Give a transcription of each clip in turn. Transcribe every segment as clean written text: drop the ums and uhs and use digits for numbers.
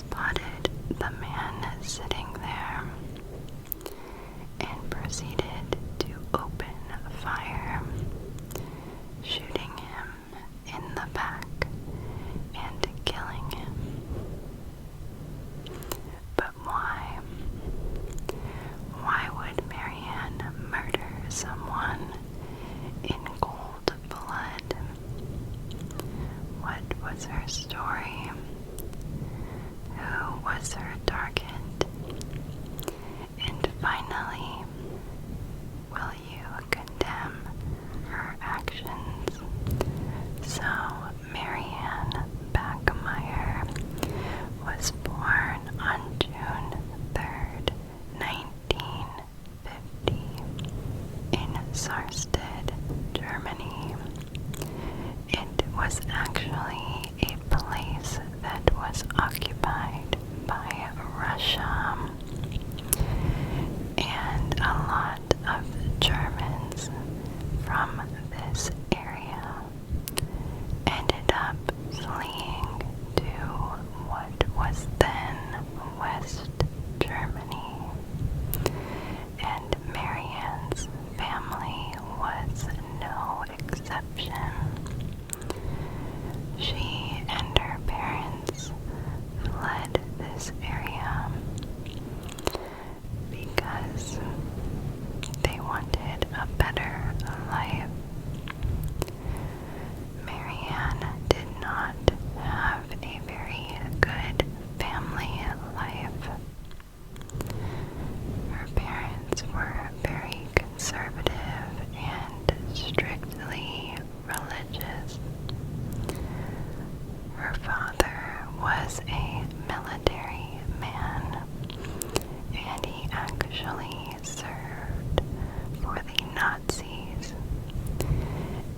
spotted the man sitting there and proceeded to open fire, shooting him in the back and killing him. But why? Why would Marianne murder someone in cold blood? What was her story? Who was her target? And finally, will you condemn her actions? So, Marianne Bachmeier was born on June 3rd, 1950, in Sarstedt, Germany. It was actually a place that was occupied by Russia, and a lot of Germans from this area ended up fleeing to what was then West Germany, and Marianne's family was no exception. She and her parents fled this area because they wanted a better life. Marianne did not have a very good family life. Her parents were very conservative and strictly religious. Her father was a military man, and he actually served for the Nazis,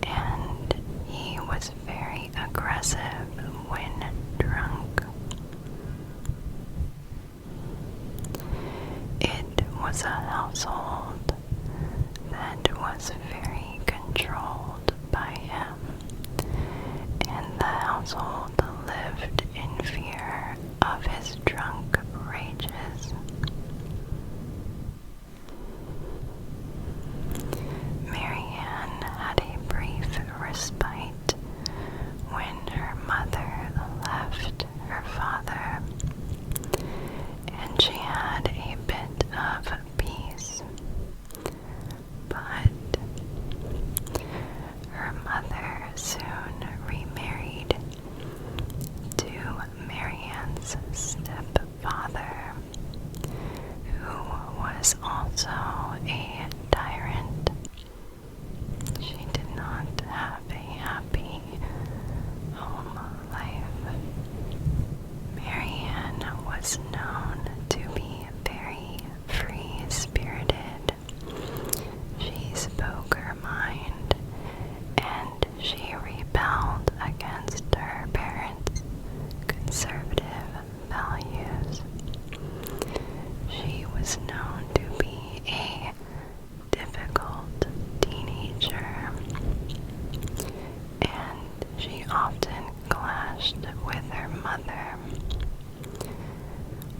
and he was very aggressive when drunk. It was a household that was very controlled by him, and the household lived in fear of his drunk rages. Marianne had a brief respite when her mother left her father, and she had a bit of peace. But her mother soon remarried to Marianne's stepfather, who was also a tyrant. She did not have a happy home life. Marianne was known to be very free-spirited. She spoke her mind, and she rebelled against her parents' conservative values. She was known to be a difficult teenager, and she often clashed with her mother.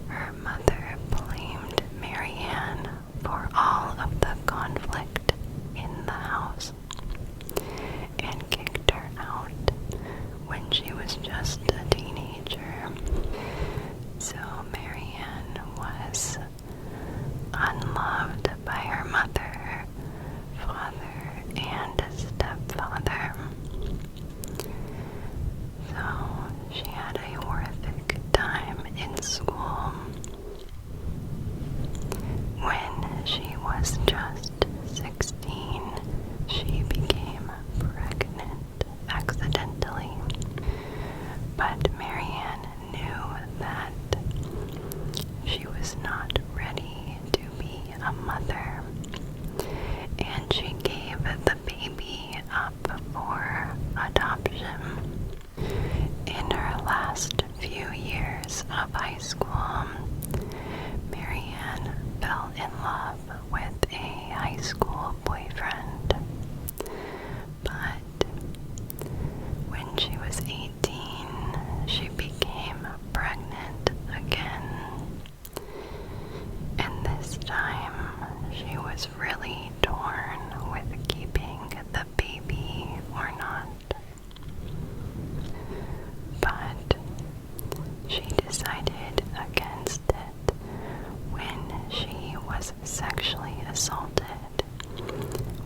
Her mother blamed Marianne for all of the conflict in the house and kicked her out when she was just a teenager. So Marianne was unloved by her mother, father, and stepfather. So she had a horrific time in school. When she was just 16, she became pregnant accidentally. But Marianne knew that she was not ready to be a mother, and she gave the baby up for adoption. In her last few years of high school, Marianne fell in love with a high school boyfriend. But when she was 18, she became pregnant was really torn with keeping the baby or not. But she decided against it when she was sexually assaulted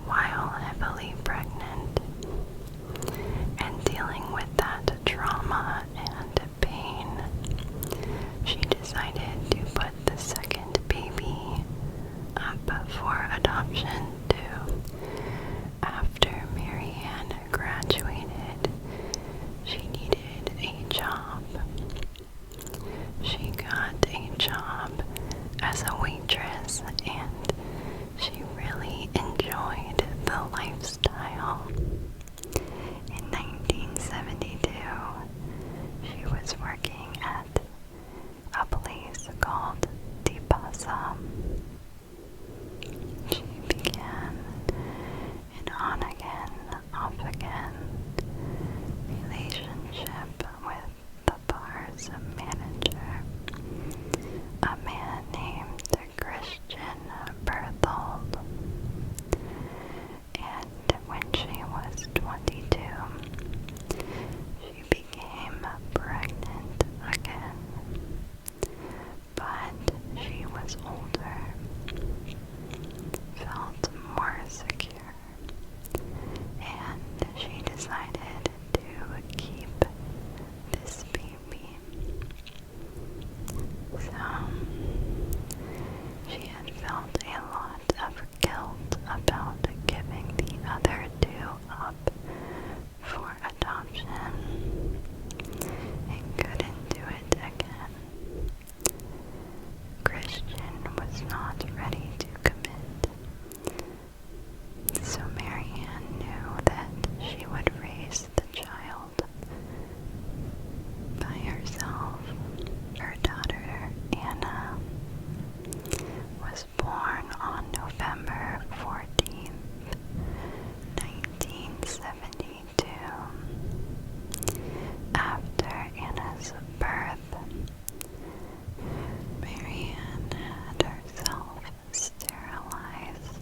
while heavily pregnant, and dealing with that trauma and pain, she decided to put the second baby up for adoption too. After Marianne graduated, she needed a job. She got a job as a waitress, and she really enjoyed the lifestyle. In 1972, she was working at a place called Tipasa. She began an on-again, off-again relationship with the bar's manager, a man named Christian Berthold. And when she was 22, she became pregnant again. But she was older, felt more secure, and she decided to keep this baby. So, she had felt a lot of guilt about giving the other two up for adoption and couldn't do it again. Christian was not ready to commit, so Marianne knew that she would raise the child by herself. Her daughter, Anna, was born on November 14th, 1972. After Anna's birth, Marianne had herself sterilized.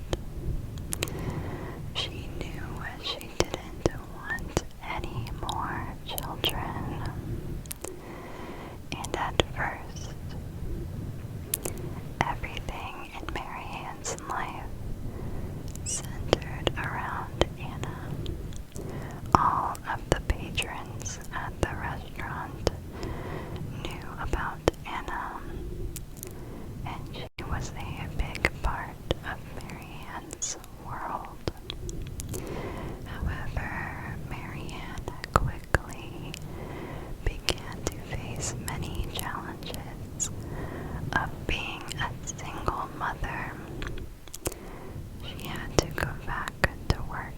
She knew she didn't want any more children. And at first, everything in Marianne's life centered around Anna. All of the patrons at the restaurant knew about Anna, and she was a big part of Marianne's world. However, Marianne quickly began to face many challenges of being a single mother. She had to go back to work.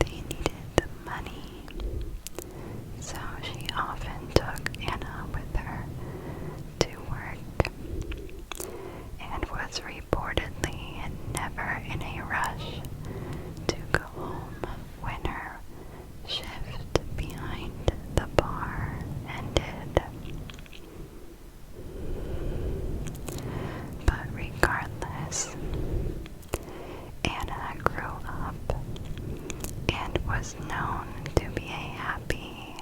They needed the money, so she often took Anna with her to work and was reportedly never in a rush to go home when her shift behind the bar ended. But regardless, Anna grew up and was known to be a happy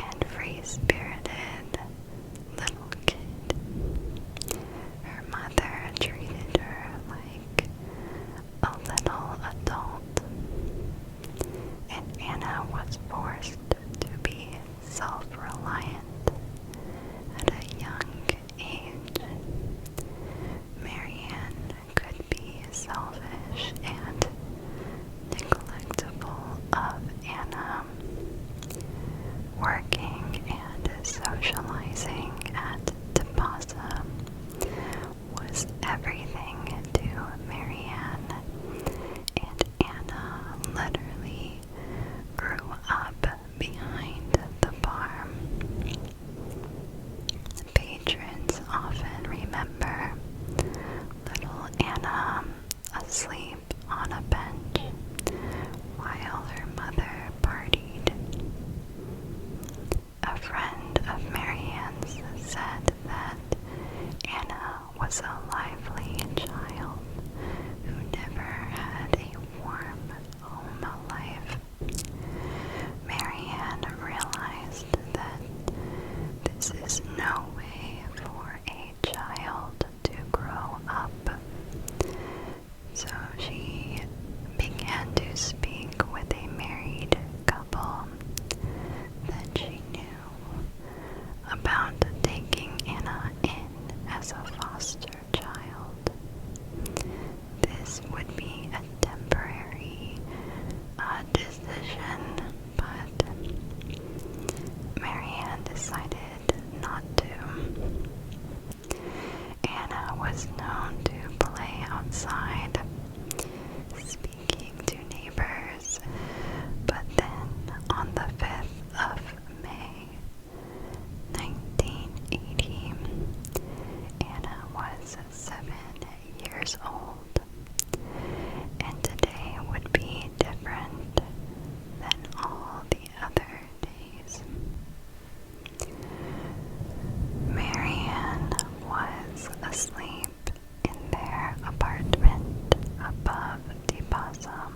and free-spirited little kid. Her mother treated her like a little adult, and Anna was forced to be self-reliant at a young age. Marianne could be selfish and neglectful of Anna. Working and socializing at Tipasa was everything to Marianne, and Anna literally grew up behind the bar. Patrons often remember little Anna asleep on a bench while her mother partied. A friend of Marianne's said that Anna was a lively child this is no way for a child to grow up. So she began to speak with a married couple that she knew about taking Anna in as a foster child. This would be a temporary decision, but Marianne decided not to. Anna was known to play outside, speaking to neighbors, but then on the 5th of May, 1980, Anna was 7 years old, and today would be different than all the other days. Marianne was asleep in their apartment above the Possum.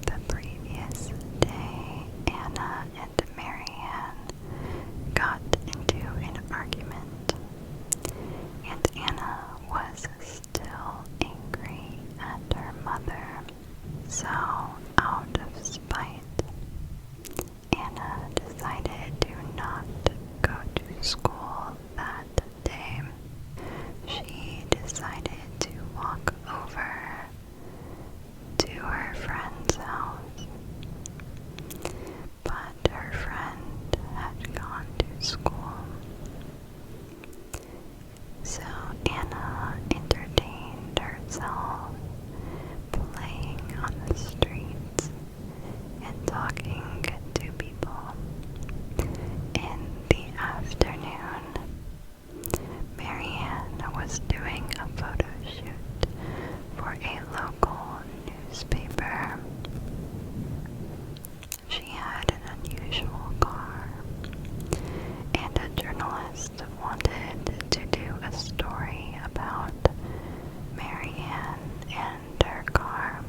The previous day, Anna and Marianne got into an argument, and Anna was still angry at her mother. So, out of spite, Anna decided to not go to school that day. She decided to walk over to her friend's house, but her friend had gone to school. So Anna entertained herself playing on the streets and talking to people. In the afternoon, Marianne was doing a photo shoot for a local newspaper. She had an unusual car, and a journalist wanted to do a story about Marianne and her car.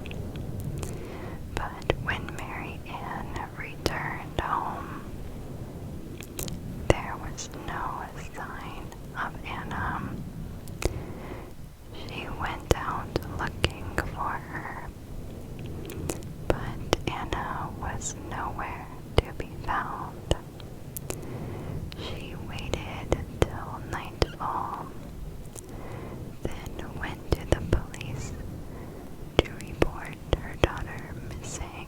But when Marianne returned home, there was no sign of Anna. She went out looking for her, but Anna was nowhere to be found. She waited till nightfall, then went to the police to report her daughter missing.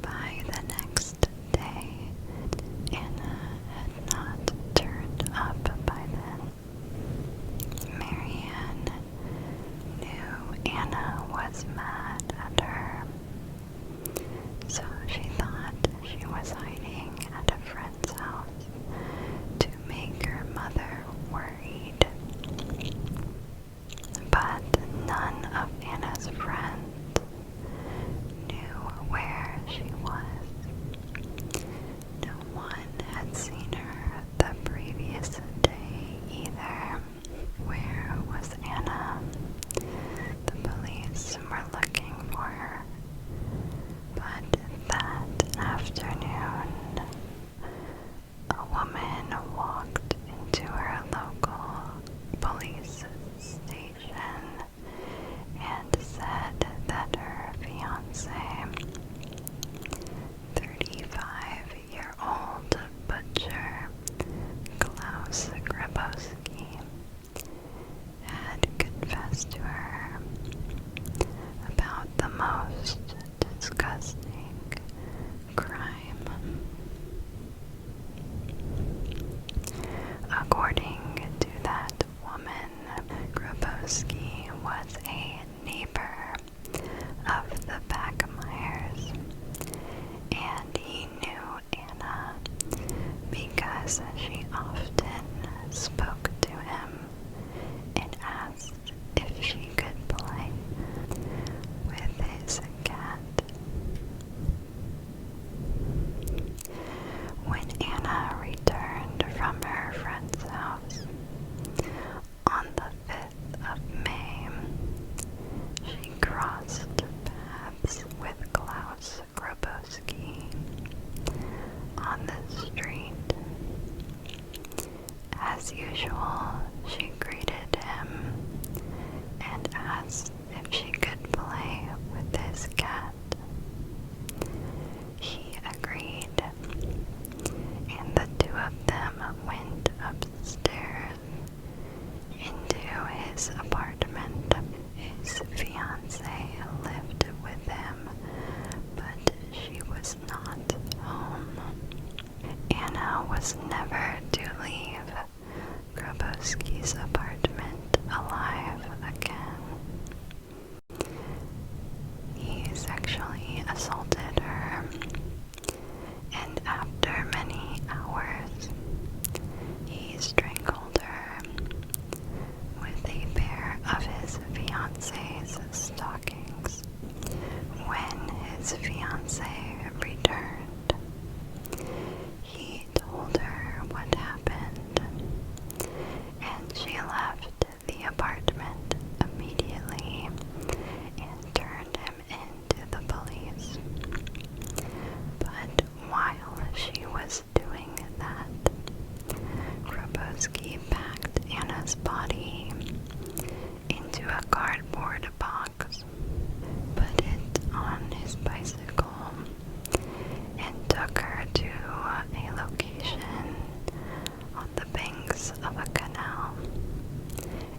By the next day, Anna had not turned up by then. Marianne knew Anna was mad at her, so she thought she was hiding at a friend's house to make her mother worried. But none of Anna's friends knew where she was. No one had seen her the previous day either. Where was Anna? The police were looking for her. But that afternoon, a woman walked into her local police station and said that her fiancé, 35-year-old butcher Klaus Grabowski, had confessed to her about the most disgusting crime. According to that woman, Grabowski was a neighbor of the Bachmeiers, and he knew Anna because she often spoke to him and asked if she could play with his cat. When Anna returned from her friend's house on the 5th of May, she crossed paths with Klaus Grabowski on the street. As usual, she greeted him and asked if she could play with his cat. He agreed, and the two of them went upstairs into his apartment. His fiancée lived with him, but she was not home. Anna was never to leave Grabowski's apartment alive again. He sexually assaulted her, and after many hours, he strangled her with a pair of his fiancée's stockings. When his fiancée returned, he told her what happened, and she left the apartment immediately and turned him into the police. But while she was doing that, Grabowski packed Anna's body into a cardboard box, put it on his bicycle, and took her to a location on the banks of a canal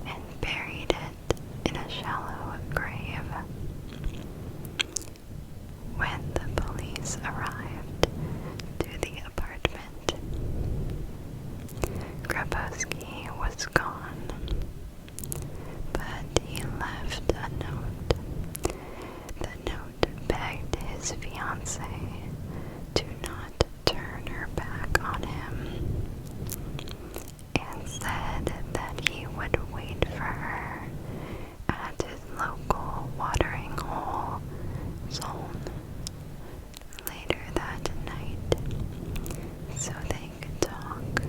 and buried it in a shallow grave. When the police arrived to the apartment, Grabowski was gone, but he left a note. The note begged his fiancée to not turn her back on him, and said that he would wait for her at his local watering hole zone later that night so they could talk.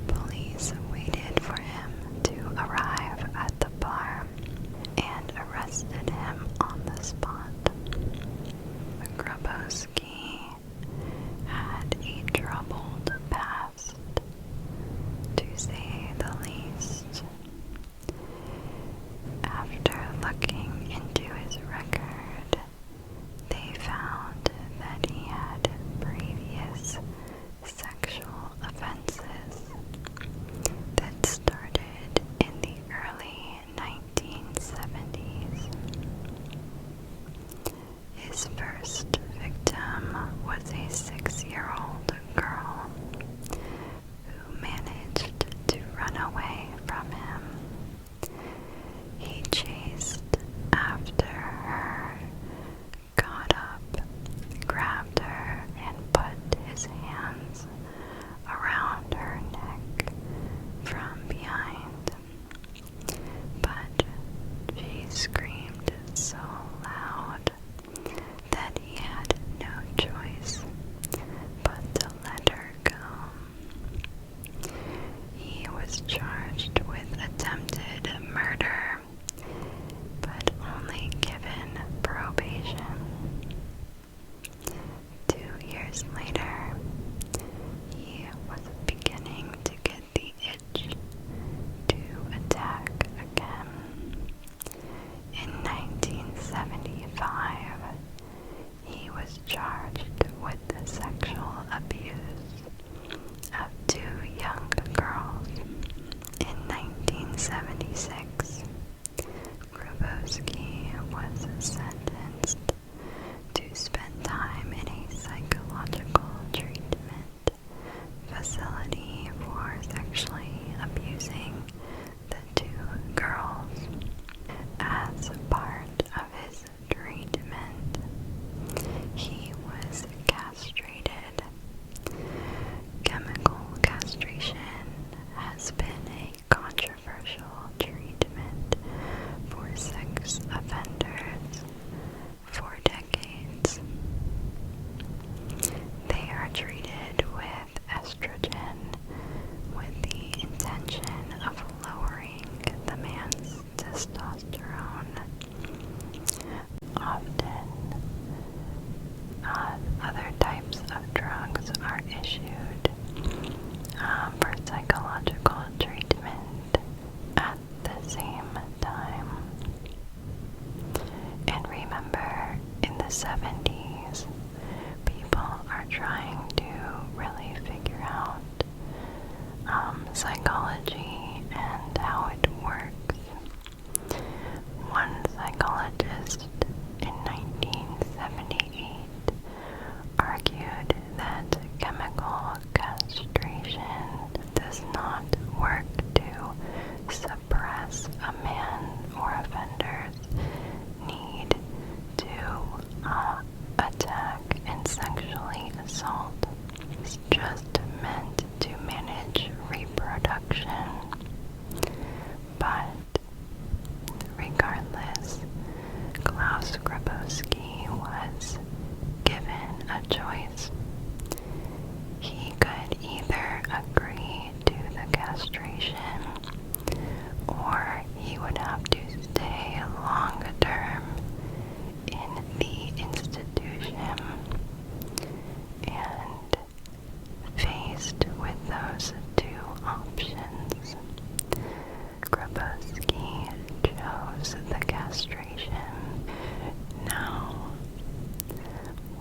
Police waited for him to arrive at the bar and arrested him on the spot. Grabowski had a troubled past, to say the least. After looking into his record, they found that he had previous sexual offenses that started in the early 1970s. His first victim was a 6-year-old girl who managed to run away from him. He chased after her, got up, grabbed her, and put his hands around her neck from behind. But she screamed so loud that he had no choice but to let her go. He was charged with attempted murder, but only given probation. 2 years later, he was beginning to get the itch to attack again. In 1975, he was charged with the sexual abuse of 2 young girls. In 1976, Grabowski was sentenced to spend time in a psychological treatment facility for sexually abusing the 2 girls. As part of his treatment, he was castrated. Chemical castration has been a controversial treatment for sex offenders for decades. They are treated with estrogen with the intention of meant to manage reproduction. But regardless, Klaus Grabowski was given a choice. He could either agree to the castration, or he would have to stay long term in the institution. And faced with those two options, Grabowski chose the castration. Now,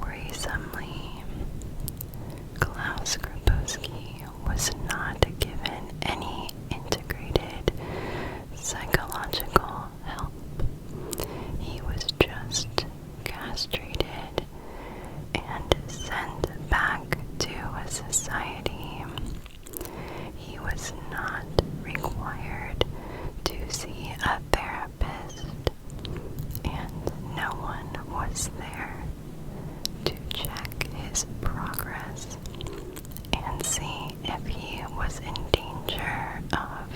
worrisomely, Klaus Grabowski was not given any integrated psychological help. He was just castrated and sent back to a society. He was not required to see a therapist, and no one was there to check his progress and see if he was in danger of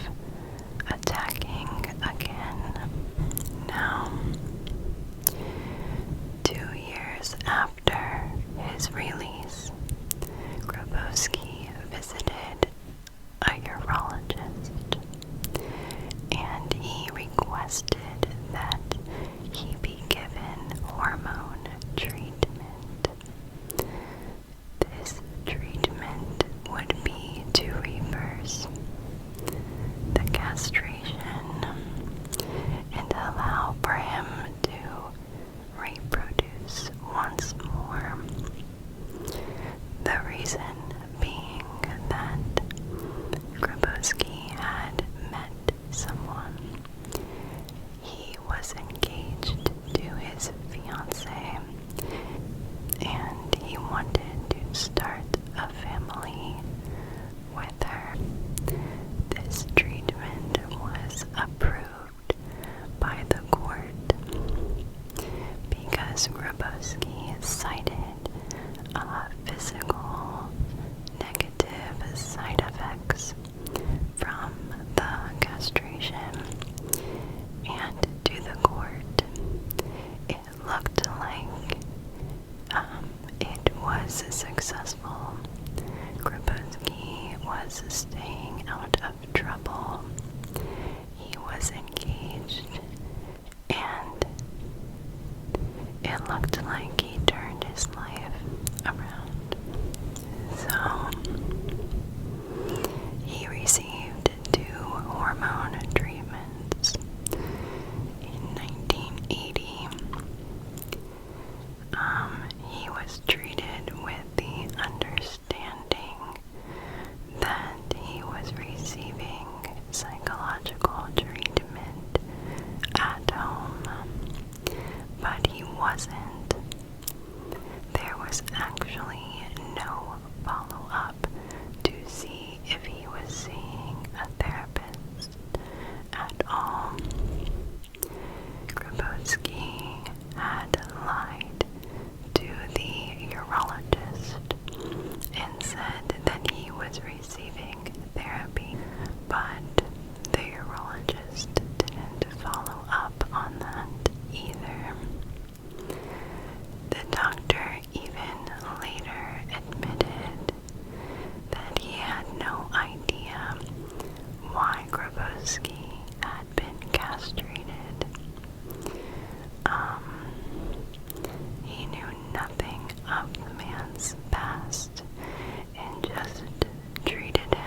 attacking again. Now, 2 years after his release, Grabowski visited a urologist, and he requested that he be given hormone treatment. This treatment would be to reverse the castration and allow for him to reproduce once more. The reason being that Grabowski had met someone. He was engaged to his fiancée, and he wanted to start a family with her. This treatment was approved by the court because Grabowski cited physical negative side effects from the castration, and to the court, it looked like it was successful. Grabowski was staying out of trouble. He was engaged, and it looked like he turned his life around. So, he received 2 hormone treatments in 1980. He was treated with the understanding that he was receiving psychological treatment at home, but he wasn't. There was actually no follow-up to see if he was seeing a therapist at all. Grabowski had lied to the urologist and said that he was receiving therapy, but the urologist didn't follow up on that either. The doctor even later admitted that he had no idea why Grabowski had been castrated. He knew nothing of the man's past and just treated him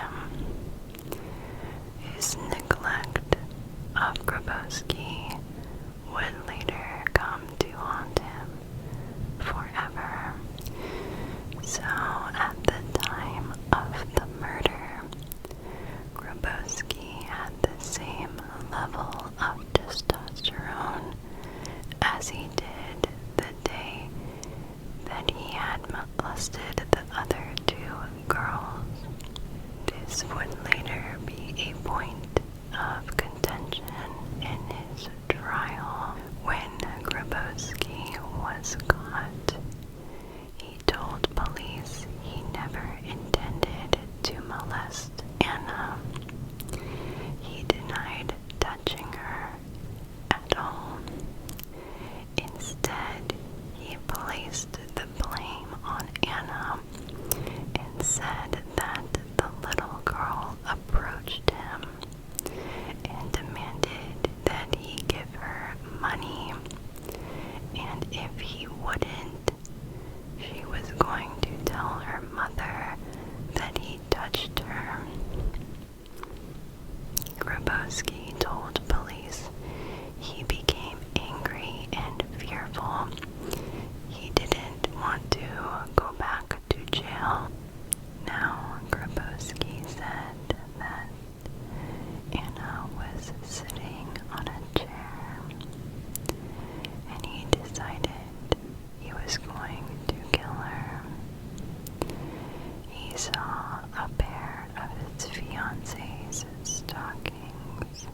a pair of his fiancee's stockings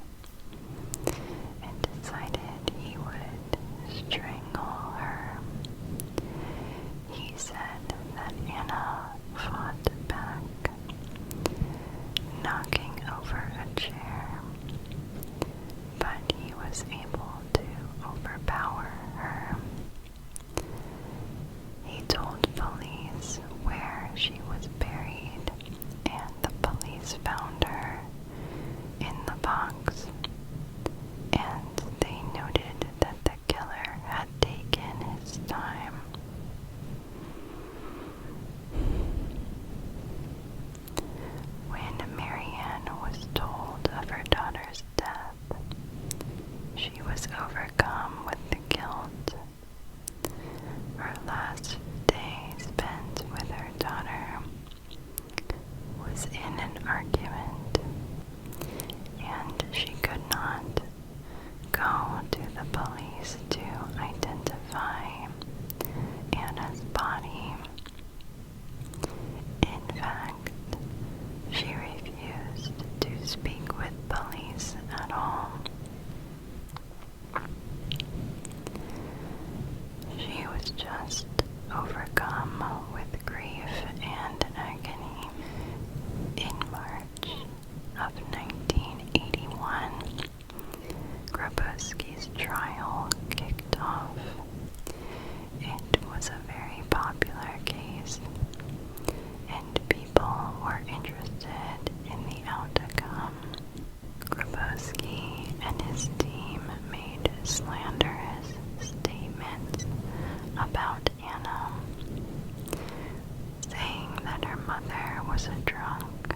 and decided he would strangle her. He said that Anna fought back, knocking over a chair, but he was able to overpower her. He told police where she was buried, and the police found her in the box, and they noted that the killer had taken his time. When Marianne was told of her daughter's death, she was overcome with the guilt. Her last day spent with her daughter was in an argument, and she could not go to the police to identify Anna's body. In fact, she refused to speak with police at all. She was just overcome with grief and agony. In March of 1981, Grabowski's trial kicked off. It was a very popular case, and people were interested in the outcome. Grabowski and his team made slanderous statements about Anna, saying that her mother was a drunk,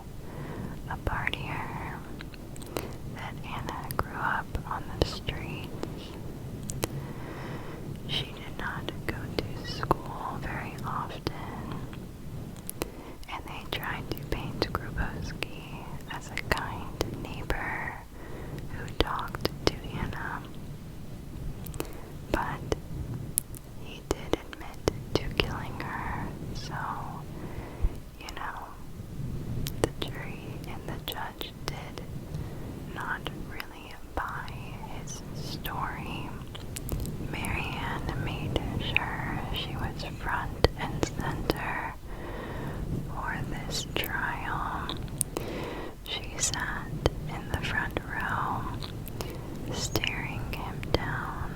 a partier, that Anna grew up on the streets. She did not go to school very often, and they tried to paint Grabowski as a kind neighbor who talked to Anna. But he did admit to killing her, so, the jury and the judge did not really buy his story. Marianne made sure she was front and center for this trial. She sat in the front row, staring him down,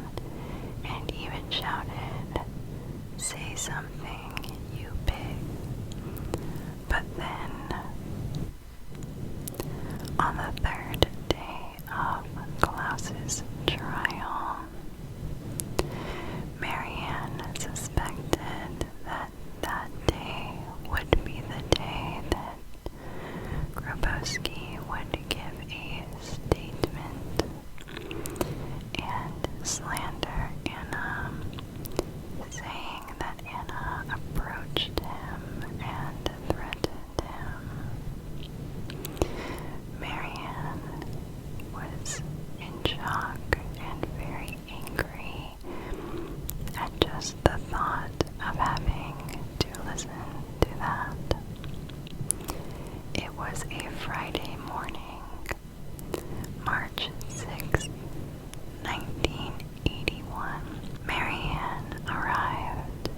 and even shouted, "Say something, you pig." But then, on the third day of Klaus's trial, Marianne suspected that that day would be the day that Grabowski would give a statement and slander Anna, saying that Anna approached him and threatened him. Marianne was in shock and very angry at just the thought of having to listen to that. It was a Friday morning, March 6, 1981. Marianne arrived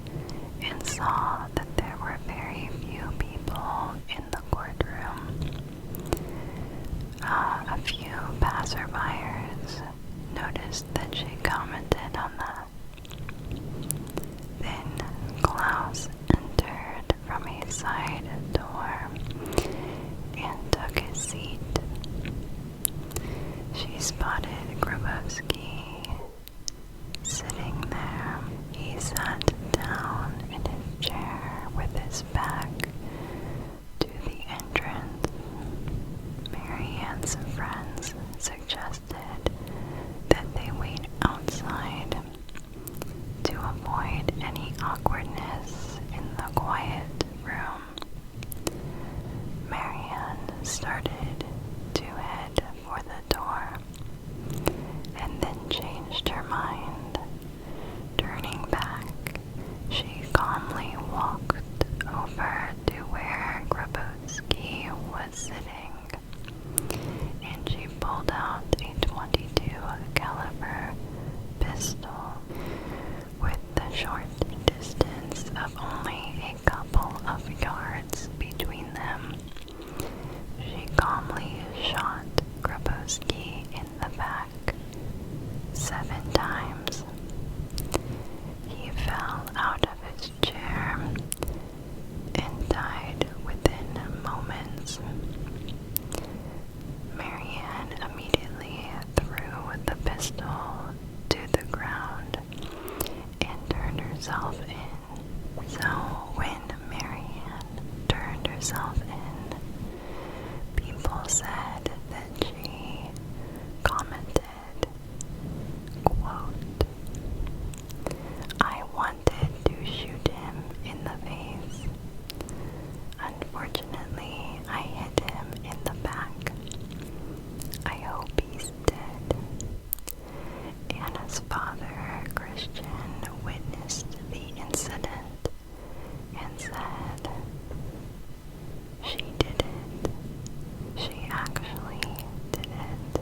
and saw that there were very few people in the courtroom. A few passerbyers noticed that she commented on that. Then Klaus entered from a side door and took his seat. She spotted Grabowski said that she commented, quote, "I wanted to shoot him in the face. Unfortunately, I hit him in the back. I hope he's dead." Anna's father, Christian, witnessed the incident and said, "She did it. She actually did it."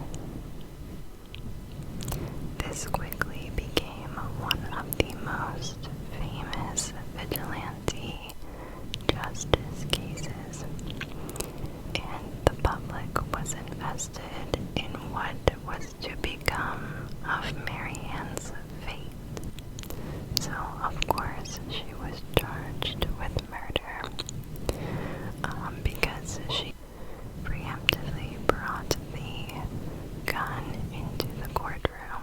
This quickly became one of the most famous vigilante justice cases, and the public was invested in what was to become of Marianne's fate. So, of course, she was charged with murder because she preemptively brought the gun into the courtroom.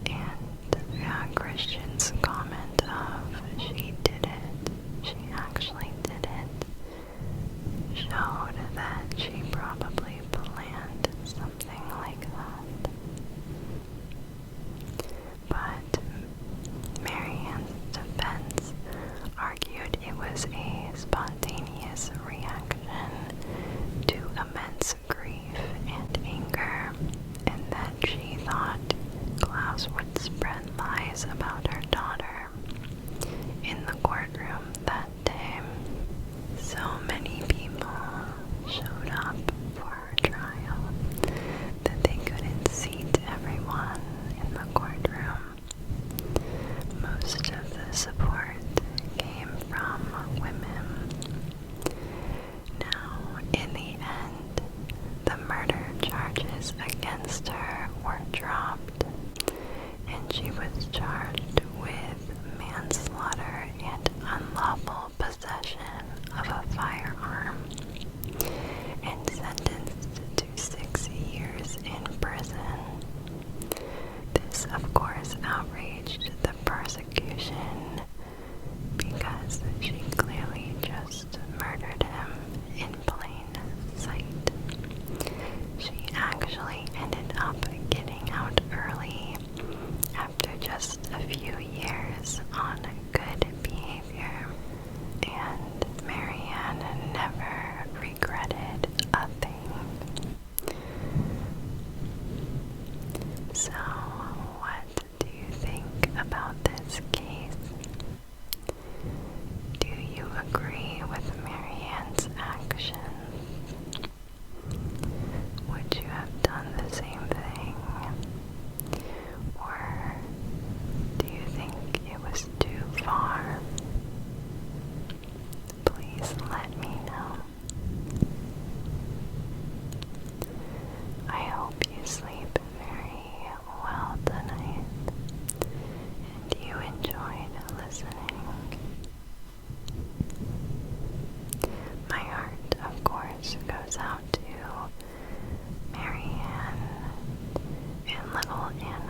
And Christian's comment of "she did it, she actually did it," showed that she probably planned something like that. But Marianne's defense argued it was a spontaneous reaction to immense grief and anger, and that she thought Klaus would spread lies about her daughter in the courtroom that day. So many people showed up for her trial that they couldn't seat everyone in the courtroom. Most of the support came from women. Now, in the end, the murder charges against her were dropped, and she was charged with manslaughter and unlawful possession of a firearm, and sentenced to 6 years in prison. This, of course, outraged the prosecution because she clearly just murdered him in plain sight. She actually ended up getting out early after just a few years on good behavior, and Marianne never regretted a thing. So, what do you think about this case? Do you agree with Marianne's actions? Would you have done the same thing? Or do you think it was too far? Please let me know. I hope you sleep very well tonight and you enjoyed listening. My heart, of course, goes out to Marianne and little Anna.